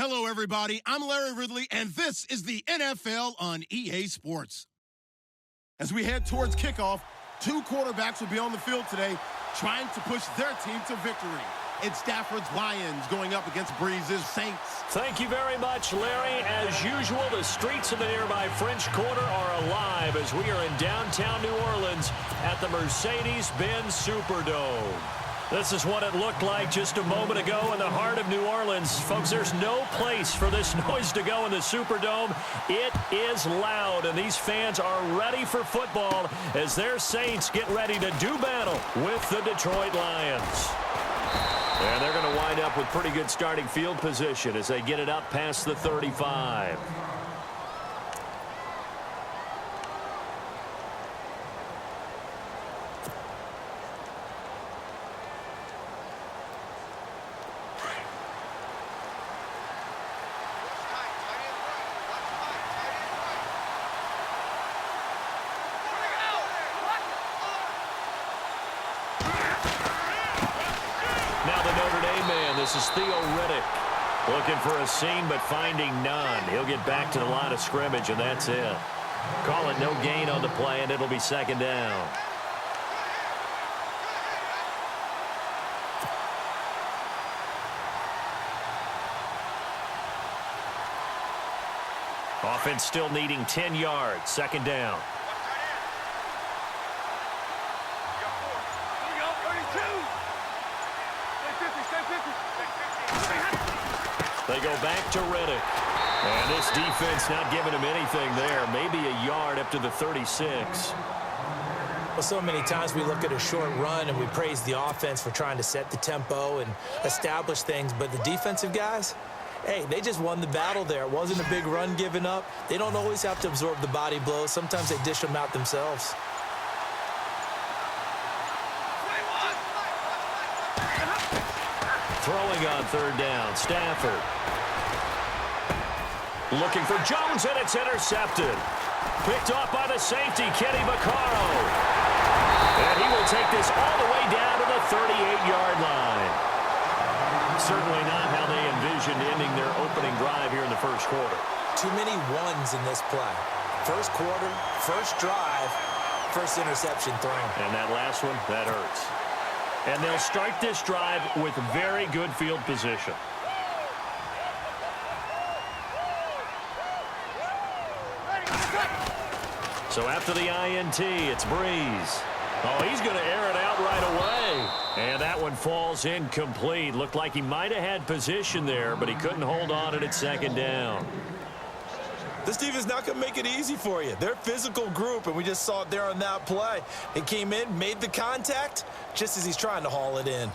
Hello, everybody. I'm Larry Ridley, and this is the NFL on EA Sports. As we head towards kickoff, two quarterbacks will be on the field today trying to push their team to victory. It's Stafford's Lions going up against Breeze's Saints. Thank you very much, Larry. As usual, the streets of the nearby French Quarter are alive as we are in downtown New Orleans at the Mercedes-Benz Superdome. This is what it looked like just a moment ago in the heart of New Orleans. Folks, there's no place for this noise to go in the Superdome. It is loud, and these fans are ready for football as their Saints get ready to do battle with the Detroit Lions. And they're going to wind up with pretty good starting field position as they get it up past the 35. This is Theo Riddick looking for a seam but finding none. He'll get back to the line of scrimmage, and that's it. Call it no gain on the play, and it'll be second down. Offense still needing 10 yards. Second down. They go back to Riddick. And this defense not giving him anything there. Maybe a yard up to the 36. Well, so many times we look at a short run and we praise the offense for trying to set the tempo and establish things. But the defensive guys, hey, they just won the battle there. It wasn't a big run given up. They don't always have to absorb the body blows. Sometimes they dish them out themselves. Throwing on third down, Stafford. Looking for Jones, and it's intercepted. Picked off by the safety, Kenny Vaccaro. And he will take this all the way down to the 38-yard line. Certainly not how they envisioned ending their opening drive here in the first quarter. Too many ones in this play. First quarter, first drive, first interception thrown. And that last one, that hurts. And they'll start this drive with very good field position. So after the INT, it's Breeze. Oh, he's going to air it out right away. And that one falls incomplete. Looked like he might have had position there, but he couldn't hold on at second down. This defense not going to make it easy for you. They're a physical group, and we just saw it there on that play. It came in, made the contact, just as he's trying to haul it in.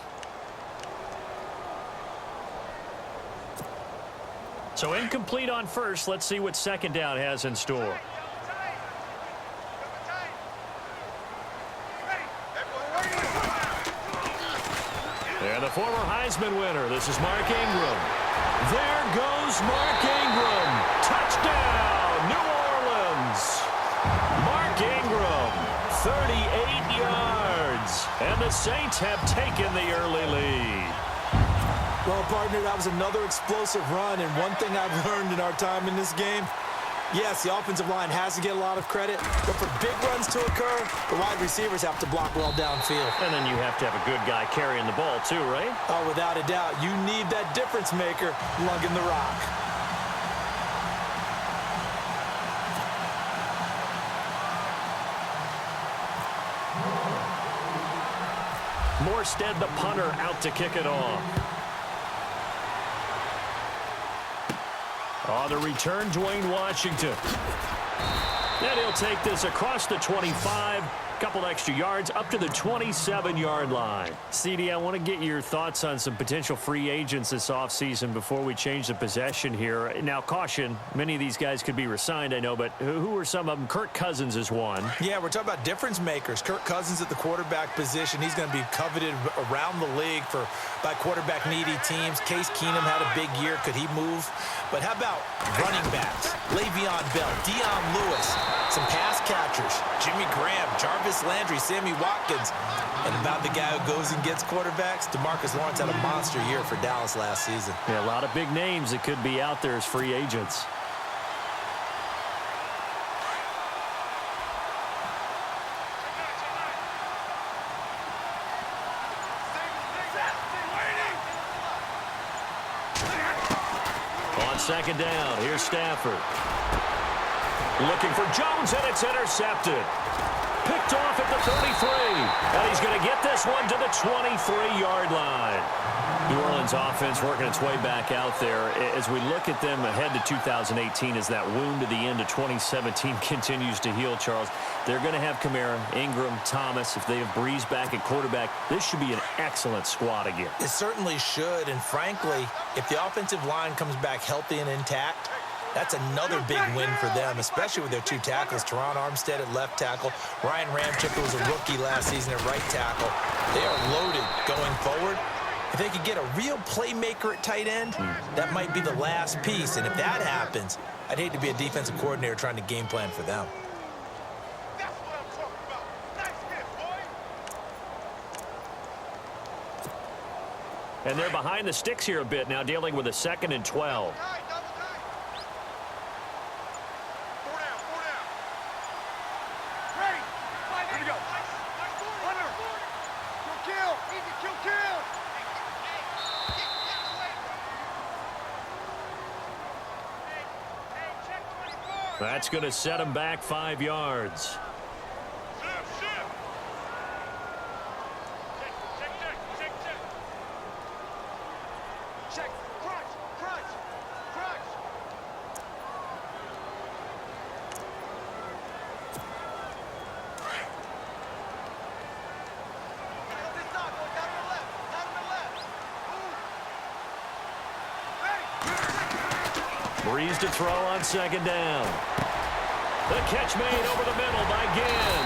So incomplete on first. Let's see what second down has in store. And the former Heisman winner, this is Mark Ingram. There goes Mark Ingram. Touchdown, New Orleans. Mark Ingram, 38 yards. And the Saints have taken the early lead. Well, partner, that was another explosive run. And one thing I've learned in our time in this game, yes, the offensive line has to get a lot of credit, but for big runs to occur, the wide receivers have to block well downfield. And then you have to have a good guy carrying the ball too, right? Oh, without a doubt. You need that difference maker lugging the rock. Morstead, the punter, out to kick it off. On the return, Dwayne Washington. And he'll take this across the 25. Couple extra yards up to the 27-yard line. CD, I want to get your thoughts on some potential free agents this offseason before we change the possession here. Now, caution, many of these guys could be re-signed, I know, but who are some of them? Kirk Cousins is one. Yeah, we're talking about difference makers. Kirk Cousins at the quarterback position. He's going to be coveted around the league by quarterback-needy teams. Case Keenum had a big year. Could he move? But how about running backs? Le'Veon Bell, Dion Lewis, some pass catchers. Jimmy Graham, Jarvis Landry, Sammy Watkins. And about the guy who goes and gets quarterbacks, DeMarcus Lawrence had a monster year for Dallas last season. Yeah, a lot of big names that could be out there as free agents. On second down, here's Stafford. Looking for Jones, and it's intercepted. Picked off at the 33. And he's going to get this one to the 23-yard line. New Orleans offense working its way back out there. As we look at them ahead to 2018, as that wound to the end of 2017 continues to heal, Charles, they're going to have Kamara, Ingram, Thomas. If they have Breeze back at quarterback, this should be an excellent squad again. It certainly should, and frankly, if the offensive line comes back healthy and intact, that's another big win for them, especially with their two tackles, Teron Armstead at left tackle, Ryan Ramczyk, who was a rookie last season at right tackle. They are loaded going forward. If they could get a real playmaker at tight end, that might be the last piece. And if that happens, I'd hate to be a defensive coordinator trying to game plan for them. That's what I'm talking about. Nice hit, boy. And they're behind the sticks here a bit now, dealing with a 2nd and 12. That's going to set him back 5 yards. Breeze to throw on second down. The catch made over the middle by Ginn.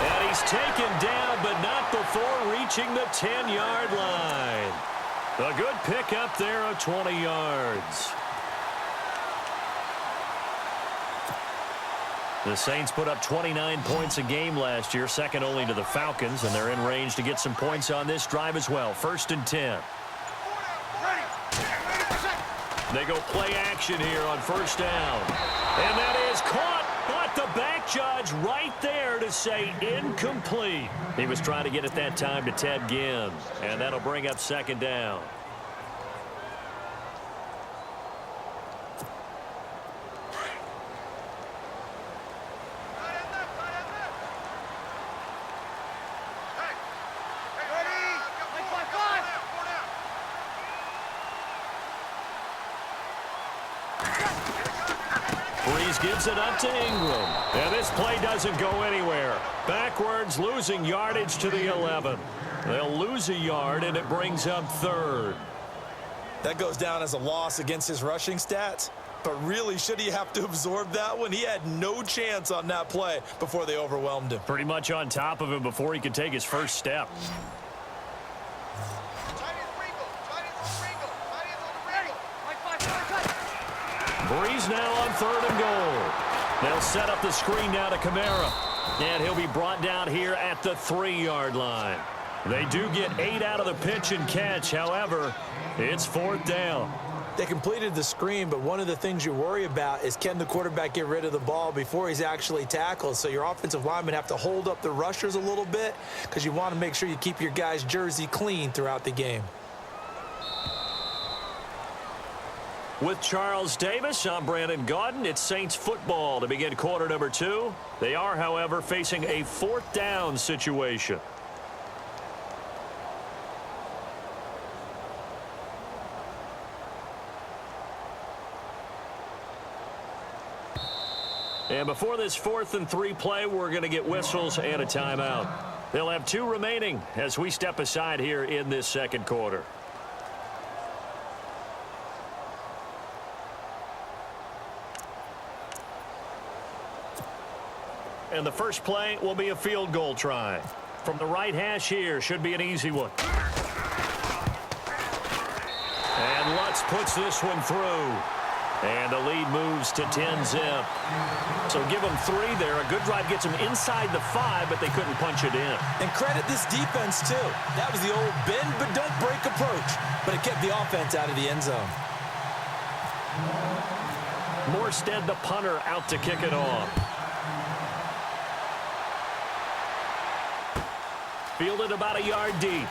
And he's taken down, but not before reaching the 10-yard line. A good pick up there of 20 yards. The Saints put up 29 points a game last year, second only to the Falcons, and they're in range to get some points on this drive as well. 1st and 10. They go play action here on 1st down. And that is caught, but the back judge right there to say incomplete. He was trying to get it that time to Ted Ginn, and that'll bring up 2nd down. Breeze gives it up to Ingram. And this play doesn't go anywhere. Backwards, losing yardage to the 11. They'll lose a yard, and it brings up 3rd. That goes down as a loss against his rushing stats. But really, should he have to absorb that one? He had no chance on that play before they overwhelmed him. Pretty much on top of him before he could take his first step. Breeze now on 3rd and goal. They'll set up the screen now to Kamara. And he'll be brought down here at the 3-yard line. They do get 8 out of the pitch and catch. However, it's 4th down. They completed the screen, but one of the things you worry about is can the quarterback get rid of the ball before he's actually tackled. So your offensive linemen have to hold up the rushers a little bit because you want to make sure you keep your guy's jersey clean throughout the game. With Charles Davis, I'm Brandon Gaudin. It's Saints football to begin quarter number 2. They are, however, facing a 4th down situation. And before this 4th and 3 play, we're going to get whistles and a timeout. They'll have 2 remaining as we step aside here in this 2nd quarter. And the first play will be a field goal try. From the right hash here, should be an easy one. And Lutz puts this one through. And the lead moves to 10-zip. So give them 3 there. A good drive gets them inside the 5, but they couldn't punch it in. And credit this defense, too. That was the old bend but don't break approach, but it kept the offense out of the end zone. Morstead, the punter, out to kick it off. Fielded about a yard deep.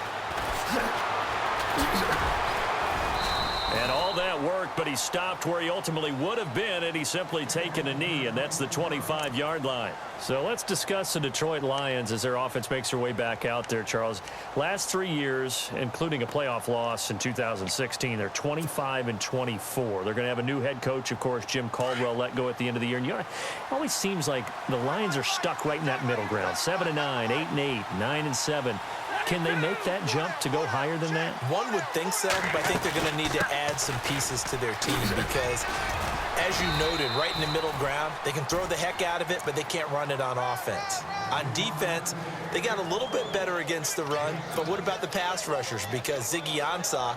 And all that worked, but he stopped where he ultimately would have been had he simply taken a knee, and that's the 25-yard line. So let's discuss the Detroit Lions as their offense makes their way back out there, Charles. Last 3 years, including a playoff loss in 2016, they're 25-24. They're going to have a new head coach, of course, Jim Caldwell, let go at the end of the year. And it always seems like the Lions are stuck right in that middle ground, 7-9, 8-8, 9-7. Can they make that jump to go higher than that? One would think so, but I think they're going to need to add some pieces to their team because, as you noted, right in the middle ground, they can throw the heck out of it, but they can't run it on offense. On defense, they got a little bit better against the run, but what about the pass rushers? Because Ziggy Ansah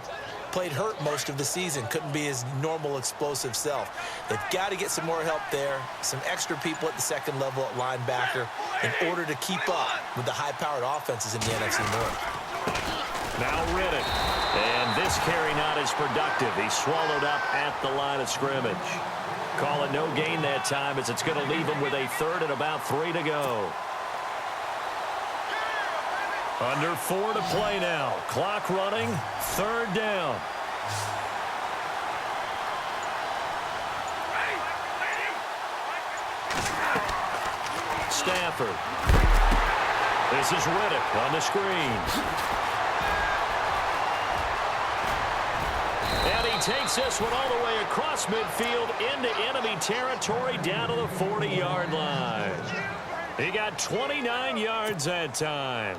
played hurt most of the season, couldn't be his normal explosive self. They've got to get some more help there, some extra people at the second level at linebacker in order to keep up with the high-powered offenses in the NFC North. Now Riddick, and this carry not as productive. He swallowed up at the line of scrimmage. Call it no gain that time as it's going to leave him with a 3rd and about 3 to go. Under 4 to play now. Clock running. 3rd down. Stafford. This is Riddick on the screen. And he takes this one all the way across midfield into enemy territory down to the 40-yard line. He got 29 yards that time.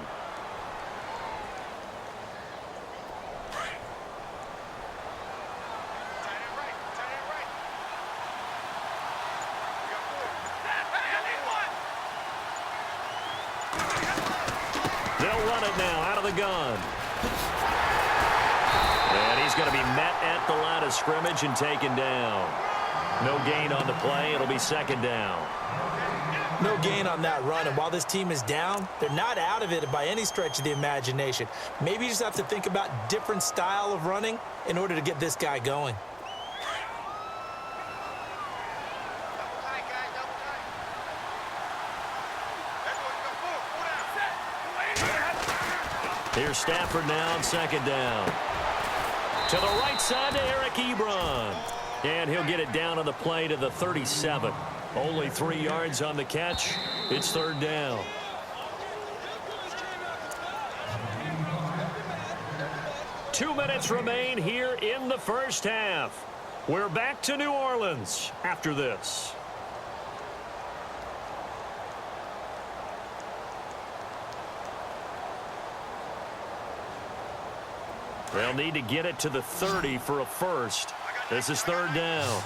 They'll run it now out of the gun. And he's going to be met at the line of scrimmage and taken down. No gain on the play. It'll be 2nd down. No gain on that run, and while this team is down, they're not out of it by any stretch of the imagination. Maybe you just have to think about different style of running in order to get this guy going. Here's Stafford now on 2nd down. To the right side to Eric Ebron. And he'll get it down on the play to the 37. Only 3 yards on the catch. It's 3rd down. Two minutes remain here in the first half. We're back to New Orleans after this. They'll need to get it to the 30 for a first. This is 3rd down.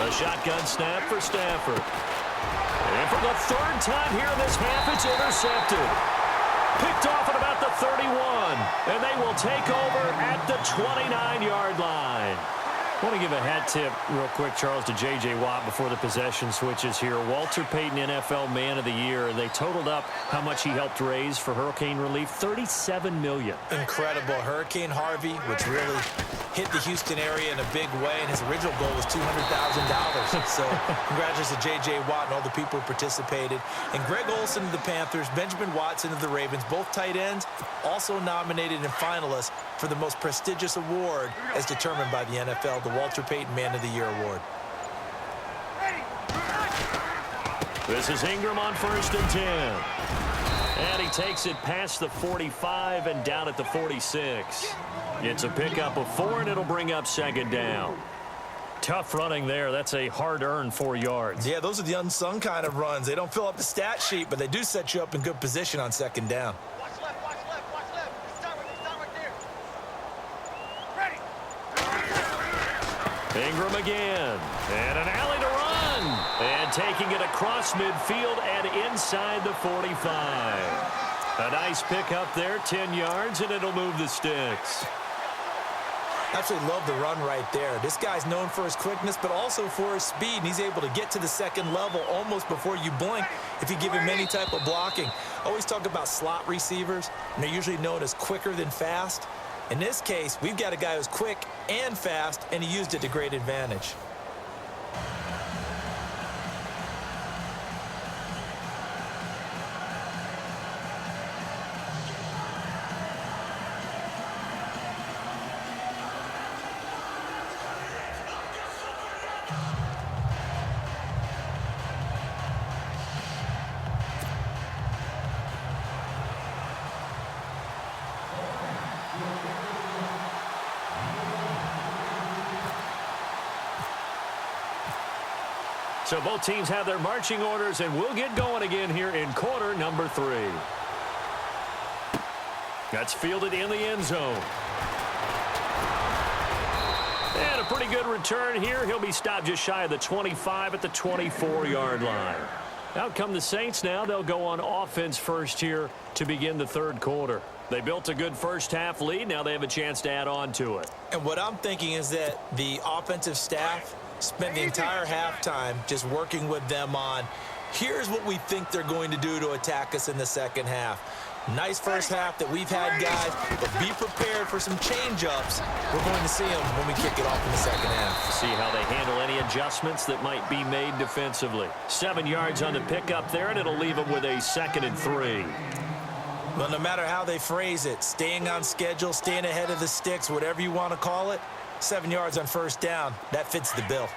A shotgun snap for Stafford. And for the 3rd time here in this half, it's intercepted. Picked off at about the 31. And they will take over at the 29-yard line. I want to give a hat tip real quick, Charles, to J.J. Watt before the possession switches here. Walter Payton, NFL Man of the Year. They totaled up how much he helped raise for hurricane relief, $37 million. Incredible. Hurricane Harvey, which really hit the Houston area in a big way, and his original goal was $200,000. So congratulations to J.J. Watt and all the people who participated. And Greg Olsen of the Panthers, Benjamin Watson of the Ravens, both tight ends, also nominated and finalists for the most prestigious award as determined by the NFL, the Walter Payton Man of the Year Award. This is Ingram on 1st and 10. And he takes it past the 45 and down at the 46. It's a pickup of 4, and it'll bring up 2nd down. Tough running there. That's a hard-earned 4 yards. Yeah, those are the unsung kind of runs. They don't fill up the stat sheet, but they do set you up in good position on 2nd down. Watch left, watch left, watch left. Start right there. Ingram again. And an alley to run. And taking it across midfield and inside the 45. A nice pick up there, 10 yards, and it'll move the sticks. Absolutely love the run right there. This guy's known for his quickness, but also for his speed, and he's able to get to the second level almost before you blink if you give him any type of blocking. I always talk about slot receivers, and they're usually known as quicker than fast. In this case, we've got a guy who's quick and fast, and he used it to great advantage. So both teams have their marching orders, and we'll get going again here in quarter number 3. That's fielded in the end zone. And a pretty good return here. He'll be stopped just shy of the 25 at the 24-yard line. Out come the Saints now. They'll go on offense first here to begin the third quarter. They built a good first-half lead. Now they have a chance to add on to it. And what I'm thinking is that the offensive staff spent the entire halftime just working with them on, here's what we think they're going to do to attack us in the second half. Nice first half that we've had, guys, but be prepared for some change-ups. We're going to see them when we kick it off in the second half. See how they handle any adjustments that might be made defensively. 7 yards on the pickup there, and it'll leave them with a 2nd and 3. Well, no matter how they phrase it, staying on schedule, staying ahead of the sticks, whatever you want to call it, 7 yards on first down, that fits the bill.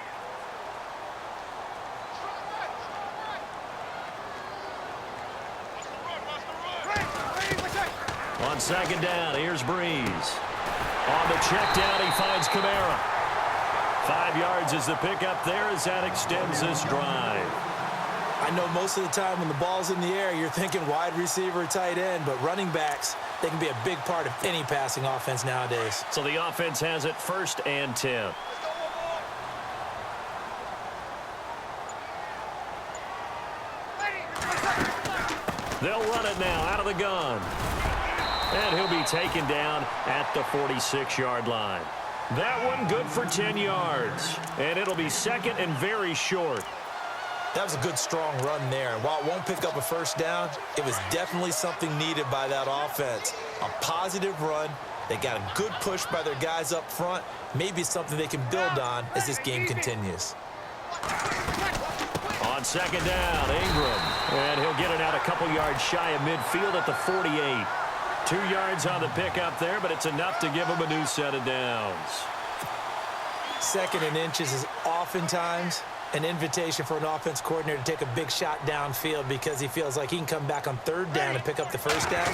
On second down, here's Breeze. On the check down, he finds Kamara. 5 yards is the pickup there as that extends this drive. I know most of the time when the ball's in the air, you're thinking wide receiver, tight end, but running backs, they can be a big part of any passing offense nowadays. So the offense has it 1st and 10. They'll run it now out of the gun. And he'll be taken down at the 46-yard line. That one good for 10 yards. And it'll be 2nd and very short. That was a good, strong run there. And while it won't pick up a first down, it was definitely something needed by that offense. A positive run. They got a good push by their guys up front. Maybe something they can build on as this game continues. On second down, Ingram. And he'll get it out a couple yards shy of midfield at the 48. 2 yards on the pickup there, but it's enough to give him a new set of downs. 2nd and inches is oftentimes an invitation for an offense coordinator to take a big shot downfield because he feels like he can come back on 3rd down and pick up the first down.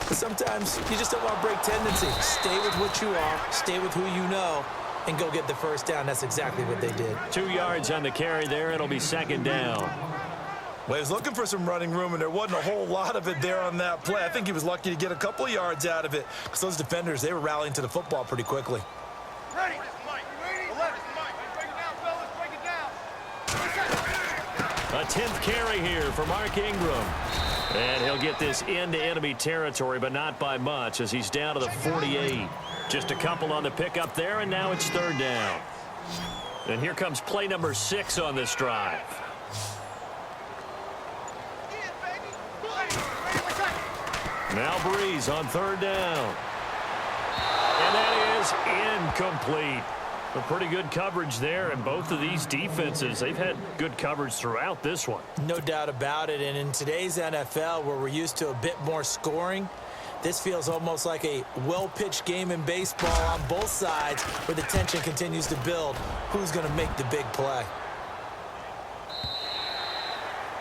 But sometimes you just don't want to break tendency. Stay with what you are, stay with who you know, and go get the first down. That's exactly what they did. 2 yards on the carry there. It'll be 2nd down. Well, he was looking for some running room, and there wasn't a whole lot of it there on that play. I think he was lucky to get a couple of yards out of it because those defenders, they were rallying to the football pretty quickly. Ready. Break it down, fellas. Break it down. A 10th carry here for Mark Ingram. And he'll get this into enemy territory, but not by much as he's down to the 48. Just a couple on the pickup there, and now it's 3rd down. And here comes play number 6 on this drive. Now Breeze on 3rd down. And that is incomplete. A pretty good coverage there, and both of these defenses, they've had good coverage throughout this one. No doubt about it, and in today's NFL, where we're used to a bit more scoring, this feels almost like a well-pitched game in baseball on both sides where the tension continues to build. Who's going to make the big play?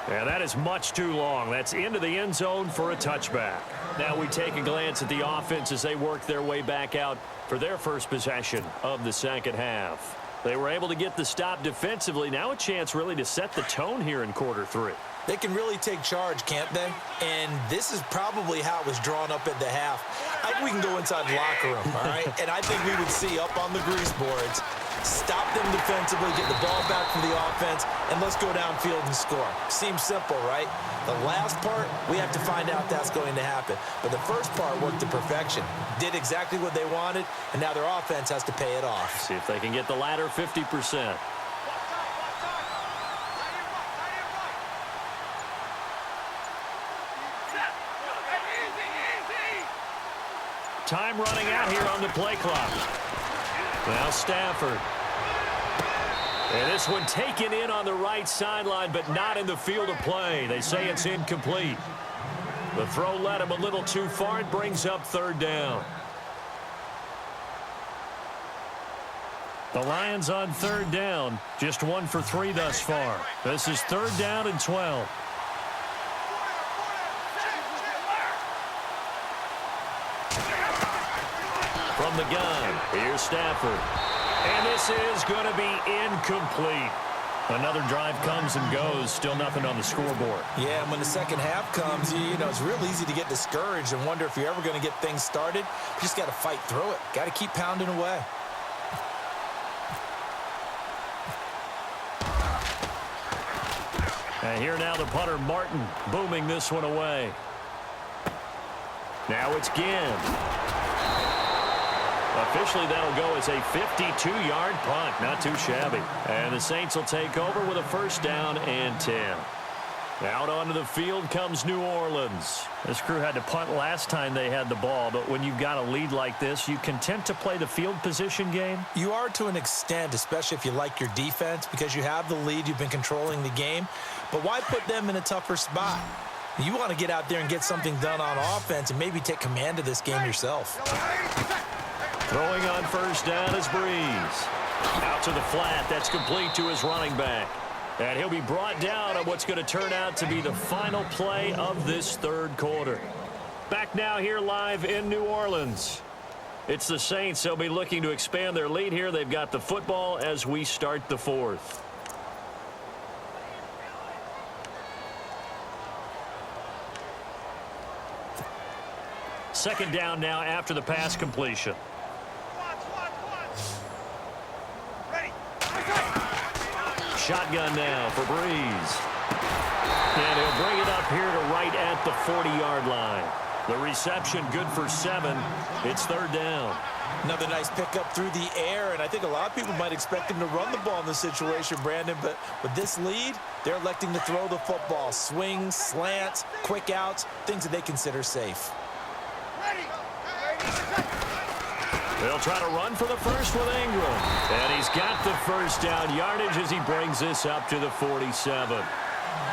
Yeah, that is much too long. That's into the end zone for a touchback. Now we take a glance at the offense as they work their way back out for their first possession of the second half. They were able to get the stop defensively. Now a chance really to set the tone here in quarter 3. They can really take charge, can't they? And this is probably how it was drawn up at the half. I think we can go inside the locker room, all right? And I think we would see up on the grease boards stop them defensively, get the ball back from the offense, and let's go downfield and score. Seems simple, right? The last part, we have to find out if that's going to happen. But the first part worked to perfection. Did exactly what they wanted, and now their offense has to pay it off. See if they can get the latter 50%. Time running out here on the play clock. Now Stafford. And this one taken in on the right sideline, but not in the field of play. They say it's incomplete. The throw led him a little too far. It brings up third down. The Lions on third down. Just 1 for 3 thus far. This is third down and 12. From the gun, here's Stafford. And this is going to be incomplete. Another drive comes and goes, still nothing on the scoreboard. Yeah, and when the second half comes, you know, it's real easy to get discouraged and wonder if you're ever going to get things started. You just got to fight through it. Got to keep pounding away. And here now the punter, Martin, booming this one away. Now it's Ginn. Officially, that'll go as a 52-yard punt. Not too shabby. And the Saints will take over with a first down and 10. Out onto the field comes New Orleans. This crew had to punt last time they had the ball, but when you've got a lead like this, you content to play the field position game? You are to an extent, especially if you like your defense, because you have the lead, you've been controlling the game. But why put them in a tougher spot? You want to get out there and get something done on offense and maybe take command of this game yourself. Throwing on first down is Breeze. Out to the flat. That's complete to his running back. And he'll be brought down on what's going to turn out to be the final play of this third quarter. Back now here live in New Orleans. It's the Saints. They'll be looking to expand their lead here. They've got the football as we start the fourth. Second down now after the pass completion. Shotgun now for Breeze. And he'll bring it up here to right at the 40-yard line. The reception good for 7. It's third down. Another nice pickup through the air, and I think a lot of people might expect him to run the ball in this situation, Brandon, but with this lead, they're electing to throw the football. Swings, slants, quick outs, things that they consider safe. They'll try to run for the first with Ingram. And he's got the first down yardage as he brings this up to the 47.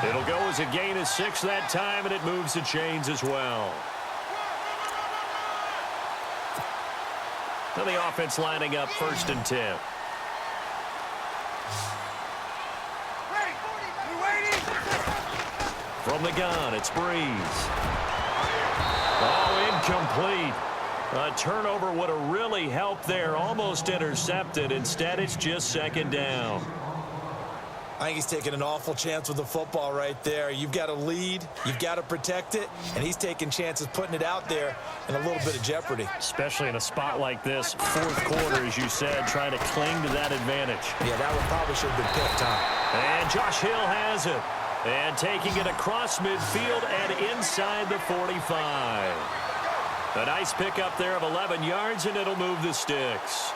It'll go as a gain of 6 that time, and it moves the chains as well. Now the offense lining up first and 10. From the gun, it's Breeze. Oh, incomplete. A turnover would have really helped there. Almost intercepted. Instead, it's just second down. I think he's taking an awful chance with the football right there. You've got a lead. You've got to protect it. And he's taking chances putting it out there in a little bit of jeopardy. Especially in a spot like this, fourth quarter, as you said, trying to cling to that advantage. Yeah, that one probably should have been picked, huh? And Josh Hill has it. And taking it across midfield and inside the 45. A nice pickup there of 11 yards, and it'll move the sticks.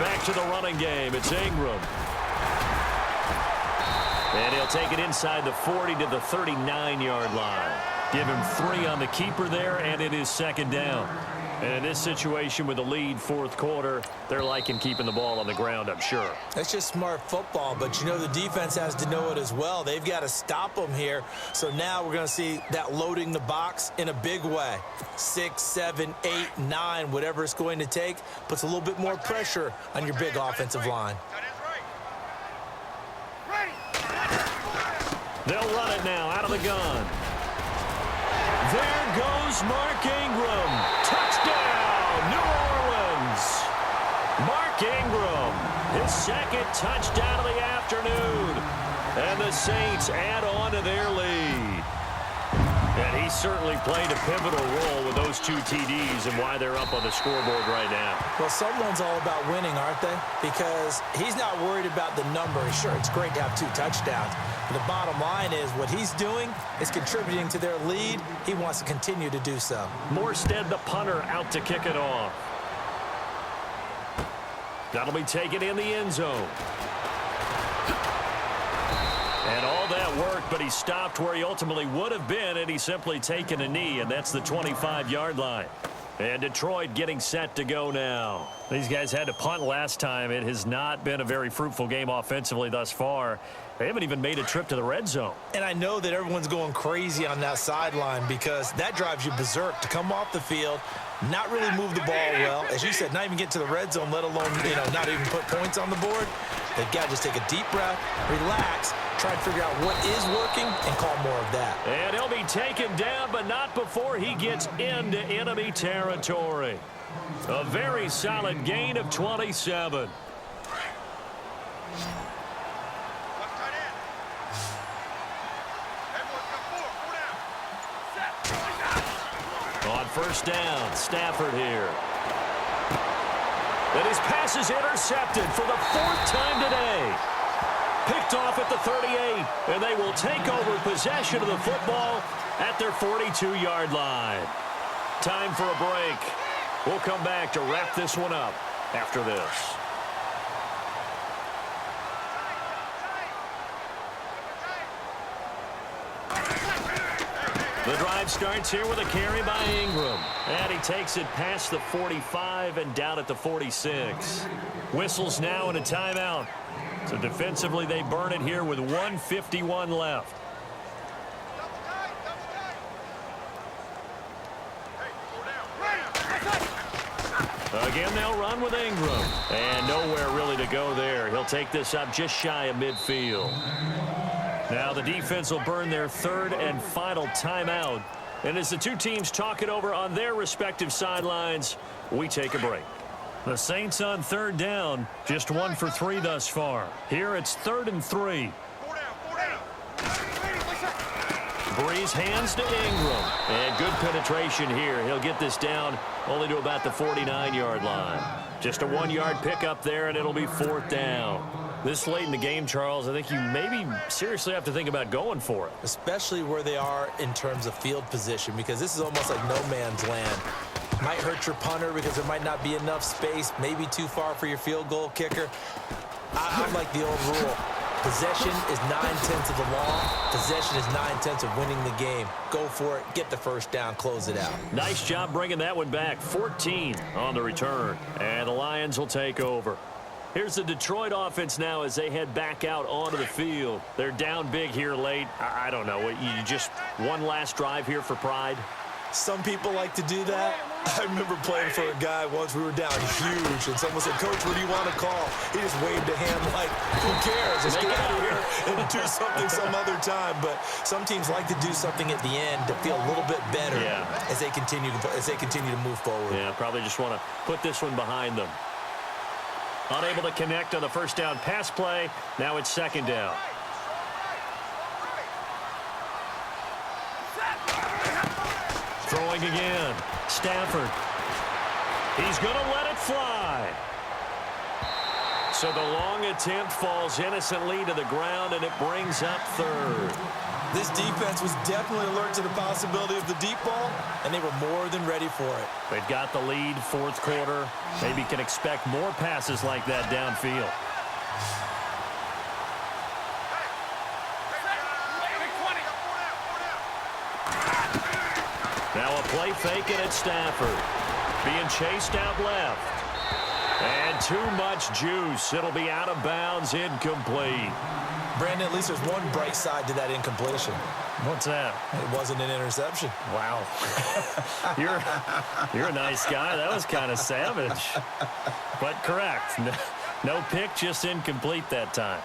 Back to the running game. It's Ingram. And he'll take it inside the 40 to the 39-yard line. Give him 3 on the keeper there, and it is second down. And in this situation with the lead fourth quarter, they're liking keeping the ball on the ground, I'm sure. That's just smart football, but you know the defense has to know it as well. They've got to stop them here. So now we're going to see that loading the box in a big way. 6, 7, 8, 9, whatever it's going to take, puts a little bit more pressure on your big offensive line. They'll run it now out of the gun. There goes Mark Ingram. Touchdown, New Orleans. Mark Ingram, his second touchdown of the afternoon. And the Saints add on to their lead. And he certainly played a pivotal role with those 2 TDs and why they're up on the scoreboard right now. Well, someone's all about winning, aren't they? Because he's not worried about the number. Sure, it's great to have 2 touchdowns. But the bottom line is what he's doing is contributing to their lead. He wants to continue to do so. Morstead, the punter, out to kick it off. That'll be taken in the end zone. And all that worked, but he stopped where he ultimately would have been, and he's simply taken a knee, and that's the 25-yard line. And Detroit getting set to go now. These guys had to punt last time. It has not been a very fruitful game offensively thus far. They haven't even made a trip to the red zone. And I know that everyone's going crazy on that sideline because that drives you berserk to come off the field, not really move the ball well. As you said, not even get to the red zone, let alone, not even put points on the board. They've got to just take a deep breath, relax, try to figure out what is working, and call more of that. And he'll be taken down, but not before he gets into enemy territory. A very solid gain of 27. On first down, Stafford here. And his pass is intercepted for the 4th time today. Picked off at the 38, and they will take over possession of the football at their 42-yard line. Time for a break. We'll come back to wrap this one up after this. The drive starts here with a carry by Ingram. And he takes it past the 45 and down at the 46. Whistles now and a timeout. So defensively they burn it here with 1:51 left. Again, they'll run with Ingram. And nowhere really to go there. He'll take this up just shy of midfield. Now the defense will burn their 3rd and final timeout. And as the 2 teams talk it over on their respective sidelines, we take a break. The Saints on 3rd down, just 1 for 3 thus far. Here it's 3rd and 3. Breeze hands to Ingram. And good penetration here. He'll get this down only to about the 49-yard line. Just a 1-yard pickup there, and it'll be 4th down. This late in the game, Charles, I think you maybe seriously have to think about going for it. Especially where they are in terms of field position, because this is almost like no man's land. Might hurt your punter because there might not be enough space, maybe too far for your field goal kicker. I'm like the old rule. Possession is 9/10 of the law. Possession is 9/10 of winning the game. Go for it. Get the first down. Close it out. Nice job bringing that one back. 14 on the return. And the Lions will take over. Here's the Detroit offense now as they head back out onto the field. They're down big here late. I don't know. You just one last drive here for pride? Some people like to do that. I remember playing for a guy once. We were down huge, and someone said, "Coach, what do you want to call?" He just waved a hand like, "Who cares? Let's get out of here and do something some other time." But some teams like to do something at the end to feel a little bit better as they continue to move forward. Yeah, probably just want to put this one behind them. Unable to connect on the first down pass play. Now it's 2nd down. Throwing again. Stafford. He's going to let it fly. So the long attempt falls innocently to the ground, and it brings up 3rd. This defense was definitely alert to the possibility of the deep ball, and they were more than ready for it. They've got the lead, 4th quarter. Maybe can expect more passes like that downfield. Now a play fake it at Stafford. Being chased out left. And too much juice. It'll be out of bounds, incomplete. Brandon, at least there's one bright side to that incompletion. What's that? It wasn't an interception. Wow. You're a nice guy. That was kind of savage. But correct. No pick, just incomplete that time.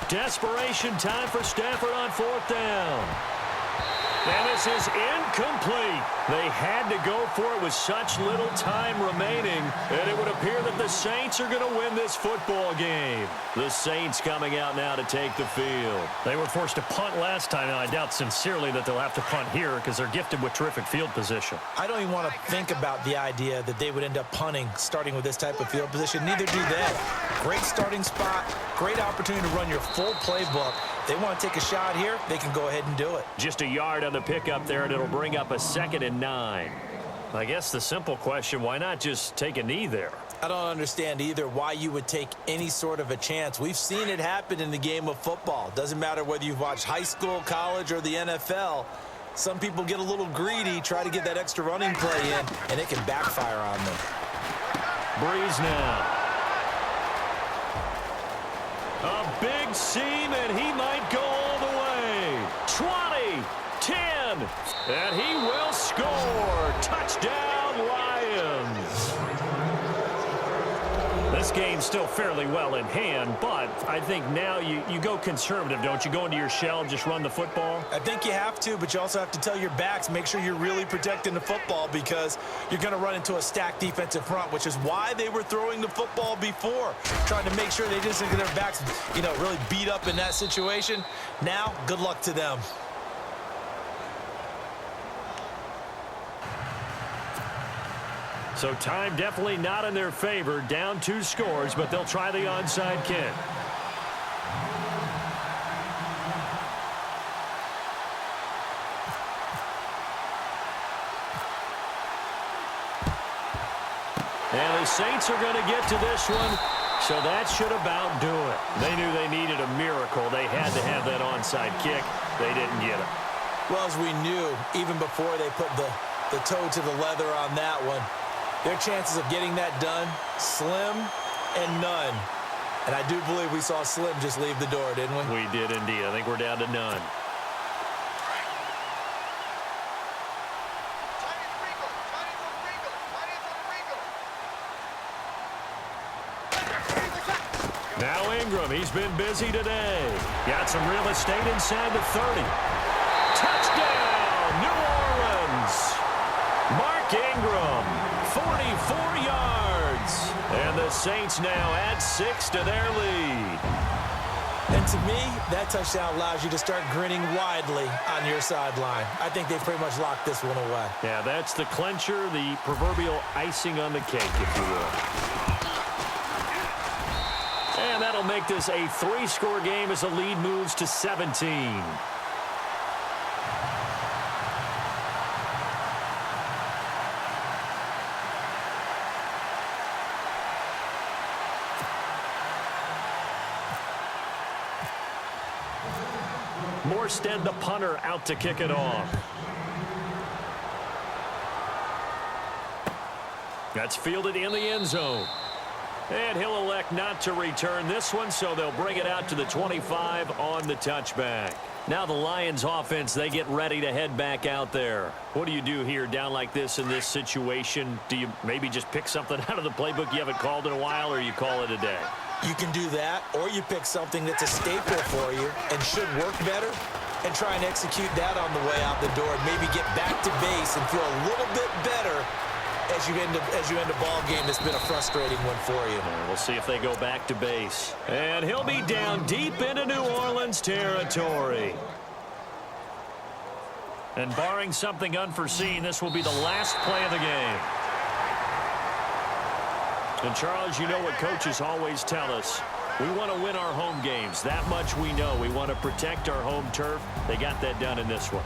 Desperation time for Stafford on 4th down. And this is incomplete. They had to go for it with such little time remaining, and it would appear that the Saints are going to win this football game. The Saints coming out now to take the field. They were forced to punt last time, and I doubt sincerely that they'll have to punt here because they're gifted with terrific field position. I don't even want to think about the idea that they would end up punting starting with this type of field position. Neither do they. Great starting spot, great opportunity to run your full playbook. They want to take a shot here, they can go ahead and do it. Just a yard on the pickup there, and it'll bring up a 2nd and 9. I guess the simple question, why not just take a knee there? I don't understand either why you would take any sort of a chance. We've seen it happen in the game of football. Doesn't matter whether you've watched high school, college, or the NFL. Some people get a little greedy, try to get that extra running play in, and it can backfire on them. Breeze now. A big seam, and he might go all the way. 20, 10, and he will score. Touchdown, Lions. This game's still fairly well in hand, but I think now you go conservative, don't you? Go into your shell and just run the football? I think you have to, but you also have to tell your backs, make sure you're really protecting the football because you're going to run into a stacked defensive front, which is why they were throwing the football before, trying to make sure they didn't get their backs, really beat up in that situation. Now, good luck to them. So time definitely not in their favor. Down 2 scores, but they'll try the onside kick. And the Saints are going to get to this one, so that should about do it. They knew they needed a miracle. They had to have that onside kick. They didn't get it. Well, as we knew, even before they put the toe to the leather on that one, their chances of getting that done, slim and none. And I do believe we saw Slim just leave the door, didn't we? We did indeed. I think we're down to none. Now Ingram, he's been busy today. Got some real estate inside the 30. Touchdown, New Orleans. Mark Ingram, 44 yards. And the Saints now add 6 to their lead. And to me, that touchdown allows you to start grinning widely on your sideline. I think they pretty much locked this one away. Yeah, that's the clincher, the proverbial icing on the cake, if you will. And that'll make this a 3-score game as the lead moves to 17. Morstead, the punter, out to kick it off. That's fielded in the end zone. And he'll elect not to return this one, so they'll bring it out to the 25 on the touchback. Now the Lions offense, they get ready to head back out there. What do you do here down like this in this situation? Do you maybe just pick something out of the playbook you haven't called in a while, or you call it a day? You can do that, or you pick something that's a staple for you and should work better and try and execute that on the way out the door and maybe get back to base and feel a little bit better as you end a ball game that's been a frustrating one for you. We'll see if they go back to base. And he'll be down deep into New Orleans territory. And barring something unforeseen, this will be the last play of the game. And Charles, you know what coaches always tell us. We want to win our home games. That much we know. We want to protect our home turf. They got that done in this one.